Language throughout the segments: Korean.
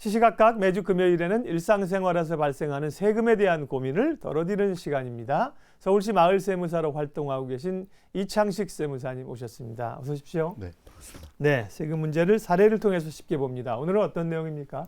시시각각 매주 금요일에는 일상생활에서 발생하는 세금에 대한 고민을 덜어드리는 시간입니다. 서울시 마을세무사로 활동하고 계신 이창식 세무사님 오셨습니다. 어서 오십시오. 네, 반갑습니다. 네, 세금 문제를 사례를 통해서 쉽게 봅니다. 오늘은 어떤 내용입니까?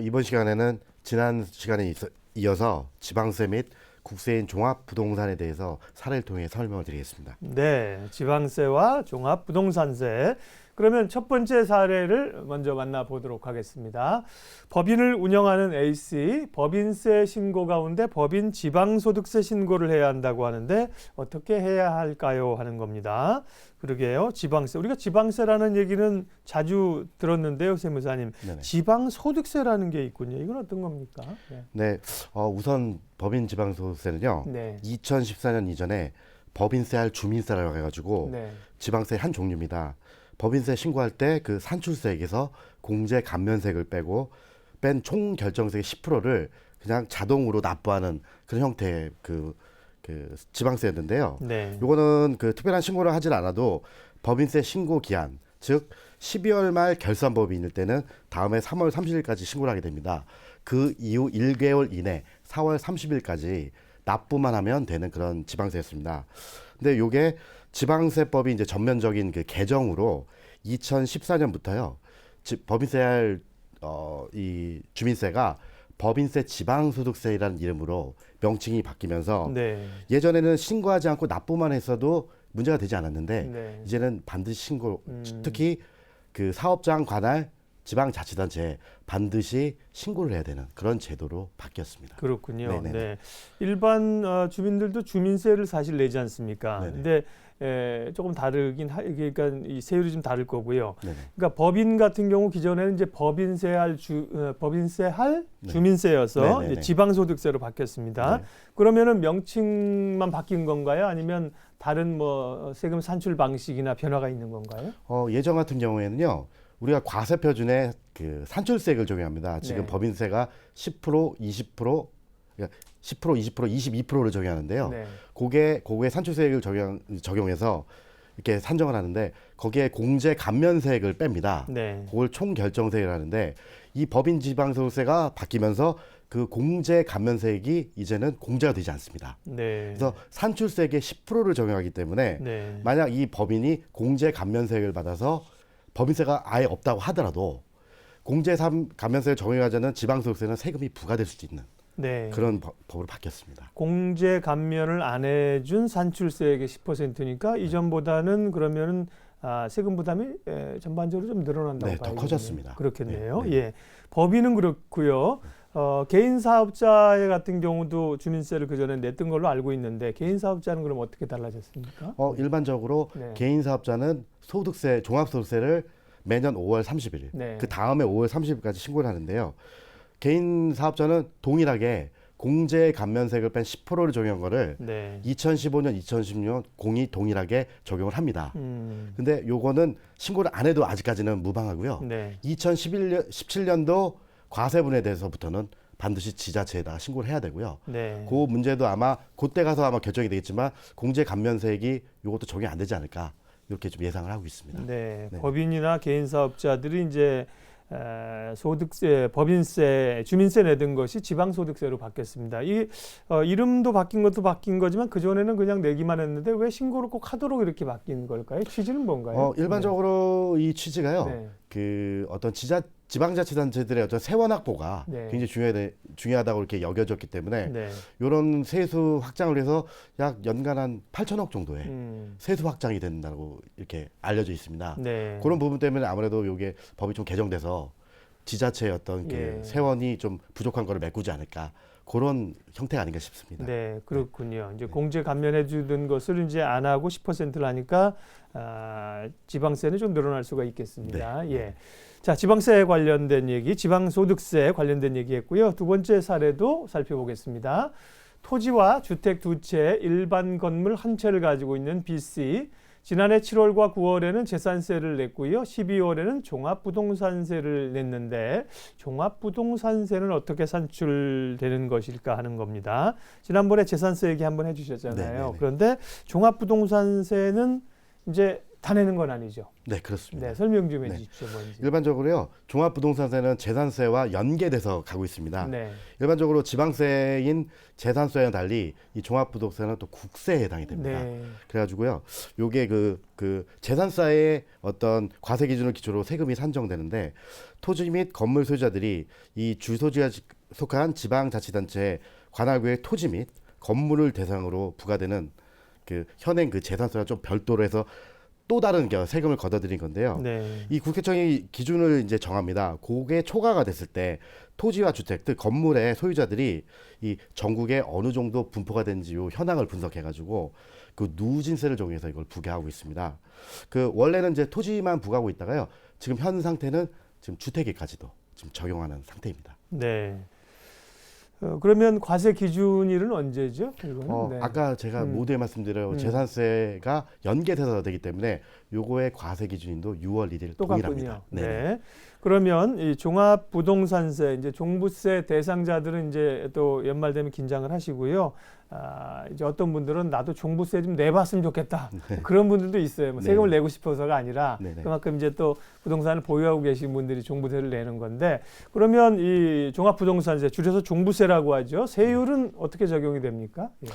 이번 시간에는 지난 시간에 이어서 지방세 및 국세인 종합부동산에 대해서 사례를 통해 설명을 드리겠습니다. 네, 지방세와 종합부동산세. 그러면 첫 번째 사례를 먼저 만나보도록 하겠습니다. 법인을 운영하는 A씨, 법인세 신고 가운데 법인 지방소득세 신고를 해야 한다고 하는데 어떻게 해야 할까요? 하는 겁니다. 그러게요. 지방세. 우리가 지방세라는 얘기는 자주 들었는데요, 세무사님. 네네. 지방소득세라는 게 있군요. 이건 어떤 겁니까? 네, 우선 법인 지방소득세는요. 네. 2014년 이전에 법인세 할 주민세라고 해가지고 네. 지방세 한 종류입니다. 법인세 신고할 때 그 산출세액에서 공제 감면세액을 빼고 뺀 총 결정세액 10%를 그냥 자동으로 납부하는 그런 형태의 그 지방세였는데요. 네. 요거는 그 특별한 신고를 하진 않아도 법인세 신고 기한, 즉 12월 말 결산법이 있을 때는 다음해 3월 30일까지 신고를 하게 됩니다. 그 이후 1개월 이내 4월 30일까지 납부만 하면 되는 그런 지방세였습니다. 근데 요게 지방세법이 이제 전면적인 그 개정으로 2014년부터요. 법인세 할 이 주민세가 법인세 지방소득세라는 이름으로 명칭이 바뀌면서 네. 예전에는 신고하지 않고 납부만 했어도 문제가 되지 않았는데 네. 이제는 반드시 신고, 특히 그 사업장 관할 지방자치단체에 반드시 신고를 해야 되는 그런 제도로 바뀌었습니다. 그렇군요. 네네네. 네. 일반 주민들도 주민세를 사실 내지 않습니까? 네네. 근데 조금 다르긴 그러니까 이 세율이 좀 다를 거고요. 네네. 그러니까 법인 같은 경우 기존에는 이제 법인세 할 네. 주민세여서 네네네. 이제 지방소득세로 바뀌었습니다. 네. 그러면은 명칭만 바뀐 건가요? 아니면 다른 뭐 세금 산출 방식이나 변화가 있는 건가요? 예전 같은 경우에는요. 우리가 과세 표준에 그 산출세액을 적용합니다. 지금 네. 법인세가 10%, 20%, 그러니까 10%, 20%, 22%를 적용하는데요. 네. 그게 산출세액을 적용해서 이렇게 산정을 하는데 거기에 공제 감면세액을 뺍니다. 네. 그걸 총결정세액을 하는데 이 법인 지방소득세가 바뀌면서 그 공제 감면세액이 이제는 공제가 되지 않습니다. 네. 그래서 산출세액의 10%를 적용하기 때문에 네. 만약 이 법인이 공제 감면세액을 받아서 법인세가 아예 없다고 하더라도 공제 감면세를 적용하지 않은 지방소득세는 세금이 부과될 수도 있는 네. 그런 법으로 바뀌었습니다. 공제 감면을 안 해준 산출세액의 10%니까 이전보다는 그러면은 세금 부담이 전반적으로 좀 늘어난다고 네, 봐야겠네요. 더 커졌습니다. 그렇겠네요. 네, 네. 예, 법인은 그렇고요. 개인 사업자 같은 경우도 주민세를 그 전에 냈던 걸로 알고 있는데 개인 사업자는 그럼 어떻게 달라졌습니까? 일반적으로 네. 개인 사업자는 소득세, 종합소득세를 매년 5월 30일, 네. 그 다음에 5월 30일까지 신고를 하는데요. 개인 사업자는 동일하게 공제 감면세액을 뺀 10%를 적용한 거를 네. 2015년, 2016년 공이 동일하게 적용을 합니다. 근데 요거는 신고를 안 해도 아직까지는 무방하고요. 네. 17년도 과세분에 대해서부터는 반드시 지자체에다가 신고를 해야 되고요. 네. 그 문제도 아마 그때 가서 아마 결정이 되겠지만 공제 감면세액이 요것도 적용이 안 되지 않을까 이렇게 좀 예상을 하고 있습니다. 네. 네. 법인이나 개인 사업자들이 이제 소득세, 법인세, 주민세 내던 것이 지방소득세로 바뀌었습니다. 이 이름도 바뀐 것도 바뀐 거지만 그 전에는 그냥 내기만 했는데 왜 신고를 꼭 하도록 이렇게 바뀐 걸까요? 취지는 뭔가요? 일반적으로 이 취지가요. 네. 그 어떤 지방자치단체들의 어떤 세원 확보가 네. 굉장히 중요하다고 이렇게 여겨졌기 때문에 네. 이런 세수 확장을 해서 약 연간 한 8천억 정도의 세수 확장이 된다고 이렇게 알려져 있습니다. 네. 그런 부분 때문에 아무래도 이게 법이 좀 개정돼서 지자체의 어떤 그 예. 세원이 좀 부족한 거를 메꾸지 않을까 그런 형태가 아닌가 싶습니다. 네, 그렇군요. 이제 공제 감면해 주던 것을 이제 안 하고 10%를 하니까 지방세는 좀 늘어날 수가 있겠습니다. 네. 예. 자, 지방세 관련된 얘기, 지방소득세 관련된 얘기했고요. 두 번째 사례도 살펴보겠습니다. 토지와 주택 두 채, 일반 건물 한 채를 가지고 있는 B씨. 지난해 7월과 9월에는 재산세를 냈고요. 12월에는 종합부동산세를 냈는데 종합부동산세는 어떻게 산출되는 것일까 하는 겁니다. 지난번에 재산세 얘기 한번 해주셨잖아요. 네네네. 그런데 종합부동산세는 이제 다 내는 건 아니죠. 네, 그렇습니다. 네, 설명 좀 네. 해주십시오. 뭔지. 일반적으로요, 종합부동산세는 재산세와 연계돼서 가고 있습니다. 네. 일반적으로 지방세인 재산세와는 달리 이 종합부동산은 또 국세에 해당이 됩니다. 네. 그래가지고요, 요게 그 재산세의 어떤 과세 기준을 기초로 세금이 산정되는데 토지 및 건물 소유자들이 이 주소지가 속한 지방자치단체 관할구의 토지 및 건물을 대상으로 부과되는 그 현행 그 재산세와 좀 별도로 해서 또 다른 세금을 걷어들인 건데요. 네. 이 국세청이 기준을 이제 정합니다. 그게 초과가 됐을 때 토지와 주택, 즉 건물의 소유자들이 이 전국에 어느 정도 분포가 되는지 요 현황을 분석해가지고 그 누진세를 적용해서 이걸 부과하고 있습니다. 그 원래는 이제 토지만 부과하고 있다가요. 지금 현 상태는 지금 주택에까지도 지금 적용하는 상태입니다. 네. 그러면 과세 기준일은 언제죠? 이거는? 네. 아까 제가 모두에 말씀드린 재산세가 연계돼서 되기 때문에 요거의 과세 기준인도 6월 1일 동일합니다. 네. 그러면 이 종합부동산세, 이제 종부세 대상자들은 이제 또 연말 되면 긴장을 하시고요. 이제 어떤 분들은 나도 종부세 좀 내봤으면 좋겠다. 그런 분들도 있어요. 뭐 세금을 내고 싶어서가 아니라 그만큼 이제 또 부동산을 보유하고 계신 분들이 종부세를 내는 건데, 그러면 이 종합부동산세, 줄여서 종부세라고 하죠. 세율은 어떻게 적용이 됩니까? 예.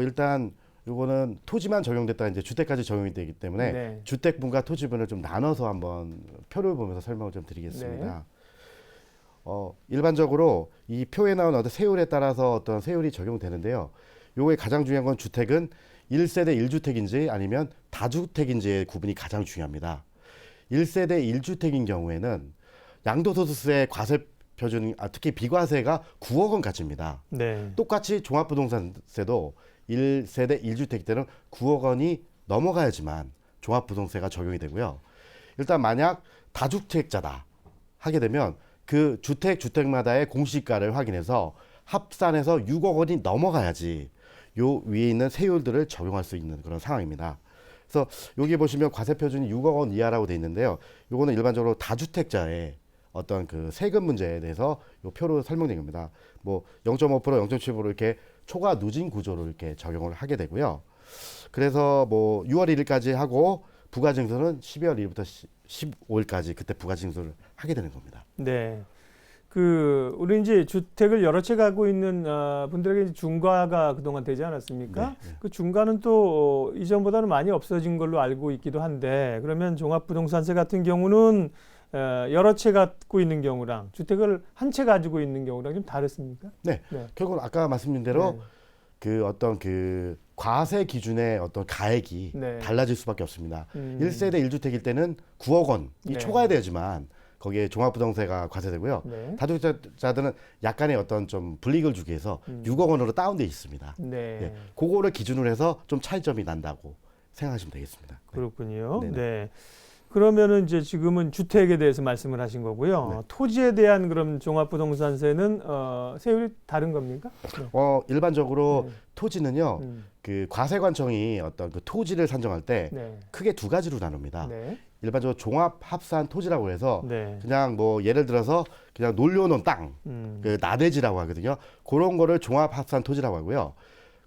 일단 요거는 토지만 적용됐다 이제 주택까지 적용이 되기 때문에 주택분과 토지분을 좀 나눠서 한번 표를 보면서 설명을 좀 드리겠습니다. 일반적으로 이 표에 나온 어떤 세율에 따라서 어떤 세율이 적용되는데요. 요게 가장 중요한 건 주택은 1세대 1주택인지 아니면 다주택인지의 구분이 가장 중요합니다. 1세대 1주택인 경우에는 양도소득세 과세 표준, 특히 비과세가 9억 원까지입니다. 네. 똑같이 종합부동산세도 1세대 1주택 때는 9억 원이 넘어가야지만 종합부동세가 적용이 되고요. 일단 만약 다주택자다 하게 되면 그 주택마다의 공시가를 확인해서 합산해서 6억 원이 넘어가야지 요 위에 있는 세율들을 적용할 수 있는 그런 상황입니다. 그래서 여기 보시면 과세 표준이 6억 원 이하라고 돼 있는데요. 요거는 일반적으로 다주택자의 어떤 그 세금 문제에 대해서 요 표로 설명된 겁니다. 뭐 0.5%, 0.7% 이렇게 초과 누진 구조로 이렇게 적용을 하게 되고요. 그래서 뭐 6월 1일까지 하고 부가징수는 12월 1일부터 15일까지 그때 부가징수를 하게 되는 겁니다. 네. 우리 이제 주택을 여러 채 갖고 있는 분들에게 중과가 그동안 되지 않았습니까? 네. 그 중과는 또 이전보다는 많이 없어진 걸로 알고 있기도 한데, 그러면 종합부동산세 같은 경우는 여러 채 갖고 있는 경우랑 주택을 한 채 가지고 있는 경우랑 좀 다르습니까? 네. 결국은 아까 말씀드린 대로 그 어떤 그 과세 기준의 어떤 가액이 달라질 수밖에 없습니다. 1세대 1주택일 때는 9억 원이 초과해야 되지만 거기에 종합부동세가 과세되고요. 다주택자들은 약간의 어떤 좀 불이익을 주기 위해서 6억 원으로 다운돼 있습니다. 예, 그거를 기준으로 해서 좀 차이점이 난다고 생각하시면 되겠습니다. 그렇군요. 네. 그러면은 이제 지금은 주택에 대해서 말씀을 하신 거고요. 토지에 대한 그럼 종합부동산세는 세율이 다른 겁니까? 일반적으로 토지는요, 그 과세관청이 어떤 그 토지를 산정할 때 크게 두 가지로 나눕니다. 일반적으로 종합합산 토지라고 해서 그냥 뭐 예를 들어서 그냥 놀려놓은 땅, 그 나대지라고 하거든요. 그런 거를 종합합산 토지라고 하고요.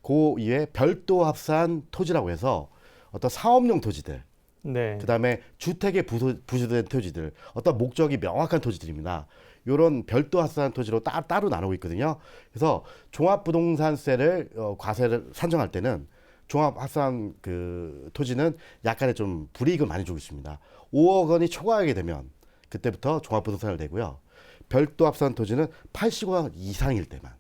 그 이외에 별도 합산 토지라고 해서 어떤 사업용 토지들, 그다음에 주택에 부수된 토지들, 어떤 목적이 명확한 토지들입니다. 이런 별도 합산 토지로 따로 나누고 있거든요. 그래서 종합부동산세를 과세를 산정할 때는 종합합산 그 토지는 약간의 좀 불이익을 많이 주고 있습니다. 5억 원이 초과하게 되면 그때부터 종합부동산을 내고요. 별도 합산 토지는 80억 원 이상일 때만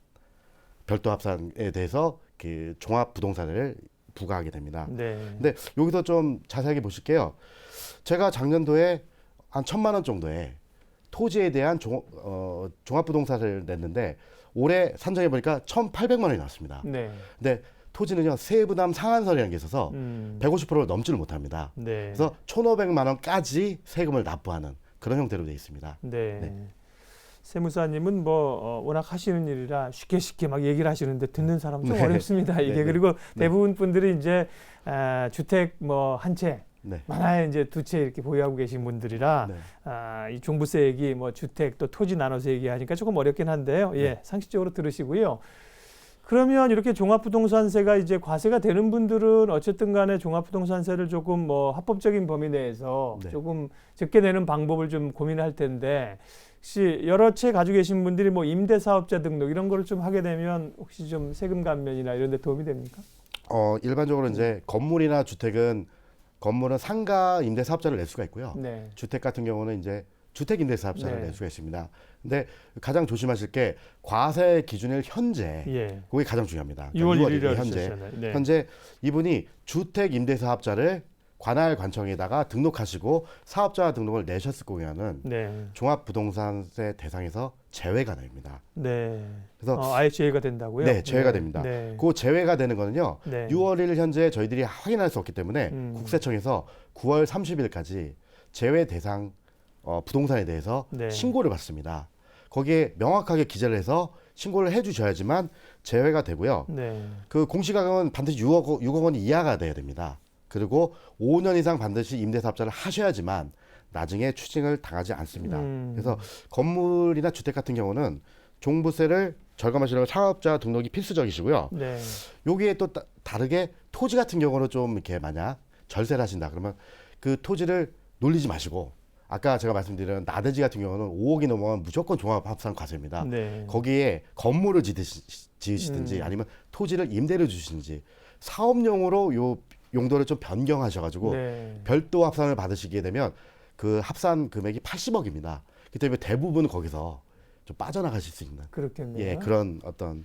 별도 합산에 대해서 그 종합부동산을 부과하게 됩니다. 근데 여기서 좀 자세하게 보실게요. 제가 작년도에 한 1,000만 원 정도의 토지에 대한 종합부동산을 냈는데 올해 산정해 보니까 1,800만 원이 나왔습니다. 근데 토지는요, 세부담 상한선이라는 게 있어서 150%를 넘지를 못합니다. 그래서 1,500만 원까지 세금을 납부하는 그런 형태로 되어 있습니다. 세무사님은 뭐 워낙 하시는 일이라 쉽게 막 얘기를 하시는데 듣는 사람은 좀 어렵습니다. 이게 그리고 대부분 분들이 이제 주택 뭐 한 채, 많아야 이제 두 채 이렇게 보유하고 계신 분들이라 이 종부세 얘기, 뭐 주택 또 토지 나눠서 얘기하니까 조금 어렵긴 한데요. 상식적으로 들으시고요. 그러면 이렇게 종합부동산세가 이제 과세가 되는 분들은 어쨌든 간에 종합부동산세를 조금 뭐 합법적인 범위 내에서 네. 조금 적게 내는 방법을 좀 고민할 텐데 혹시 여러 채 가지고 계신 분들이 뭐 임대사업자 등록 이런 거를 좀 하게 되면 혹시 좀 세금 감면이나 이런 데 도움이 됩니까? 일반적으로 이제 건물은 상가 임대 사업자를 낼 수가 있고요. 네. 주택 같은 경우는 이제 주택 임대 사업자를 네. 낼 수가 있습니다. 근데 가장 조심하실 게 과세 기준일 현재 예. 그게 가장 중요합니다. 6월 1일에 현재 네. 현재 이분이 주택 임대 사업자를 관할 관청에다가 등록하시고 사업자 등록을 내셨을 경우에는 네. 종합부동산세 대상에서 제외가 됩니다. 네. 그래서 아예 제외가 된다고요? 네, 제외가 됩니다. 네. 그 제외가 되는 거는요. 네. 6월 1일 현재 저희들이 확인할 수 없기 때문에 국세청에서 9월 30일까지 제외 대상 부동산에 대해서 네. 신고를 받습니다. 거기에 명확하게 기재를 해서 신고를 해주셔야지만 제외가 되고요. 네. 그 공시가격은 반드시 6억 원 이하가 돼야 됩니다. 그리고 5년 이상 반드시 임대사업자를 하셔야지만 나중에 추징을 당하지 않습니다. 그래서 건물이나 주택 같은 경우는 종부세를 절감하시려면 사업자 등록이 필수적이시고요. 네. 여기에 또 다르게 토지 같은 경우는 좀 이렇게 만약 절세를 하신다 그러면 그 토지를 놀리지 마시고 아까 제가 말씀드린 나대지 같은 경우는 5억이 넘으면 무조건 종합합산 과세입니다. 네. 거기에 건물을 지으시든지 아니면 토지를 임대를 주시든지 사업용으로 요 용도를 좀 변경하셔가지고 네. 별도 합산을 받으시게 되면 그 합산 금액이 80억입니다. 그렇기 때문에 대부분 거기서 좀 빠져나가실 수 있는 그렇겠네요. 예 그런 어떤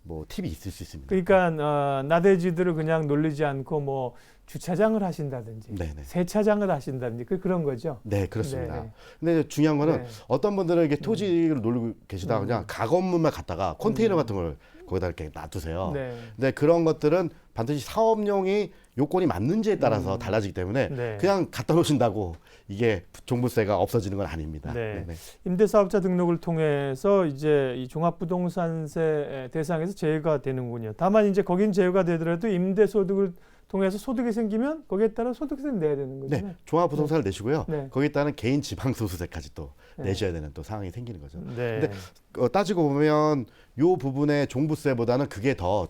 뭐 팁이 있을 수 있습니다. 그러니까 나대지들을 그냥 놀리지 않고 뭐 주차장을 하신다든지 네네. 세차장을 하신다든지 그런 거죠. 네 그렇습니다. 네. 근데 중요한 거는 네. 어떤 분들은 이게 토지를 놀고 계시다가 그냥 가건물만 갖다가 컨테이너 같은 걸 거기다 이렇게 놔두세요. 네. 근데 그런 것들은 반드시 사업용이 요건이 맞는지에 따라서 달라지기 때문에 네. 그냥 갖다 놓으신다고 이게 종부세가 없어지는 건 아닙니다. 네. 네네. 임대사업자 등록을 통해서 이제 이 종합부동산세 대상에서 제외가 되는군요. 다만 이제 거긴 제외가 되더라도 임대소득을 통해서 소득이 생기면 거기에 따라 소득세를 내야 되는 거죠. 네, 종합부동산을 내시고요. 네. 거기에 따른 개인 지방소득세까지 또 네. 내셔야 되는 또 상황이 생기는 거죠. 네. 근데 따지고 보면 요 부분의 종부세보다는 그게 더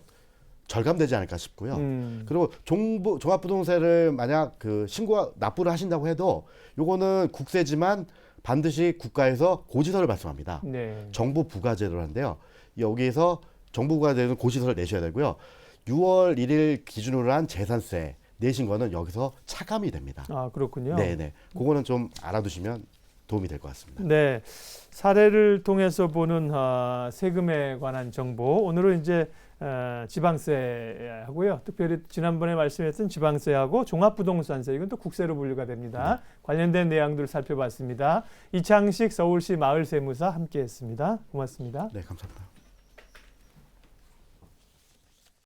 절감되지 않을까 싶고요. 그리고 종합부동세를 만약 그 납부를 하신다고 해도 요거는 국세지만 반드시 국가에서 고지서를 발송합니다. 네. 정부 부가제도를 하는데요. 여기에서 정부 부가제도는 고지서를 내셔야 되고요. 6월 1일 기준으로 한 재산세 내신 거는 여기서 차감이 됩니다. 아, 그렇군요. 네네. 그거는 좀 알아두시면 도움이 될 것 같습니다. 네, 사례를 통해서 보는 세금에 관한 정보. 오늘은 이제 지방세하고요. 특별히 지난번에 말씀했던 지방세하고 종합부동산세 이건 또 국세로 분류가 됩니다. 관련된 내용들을 살펴봤습니다. 이창식 서울시 마을세무사 함께했습니다. 고맙습니다. 네, 감사합니다.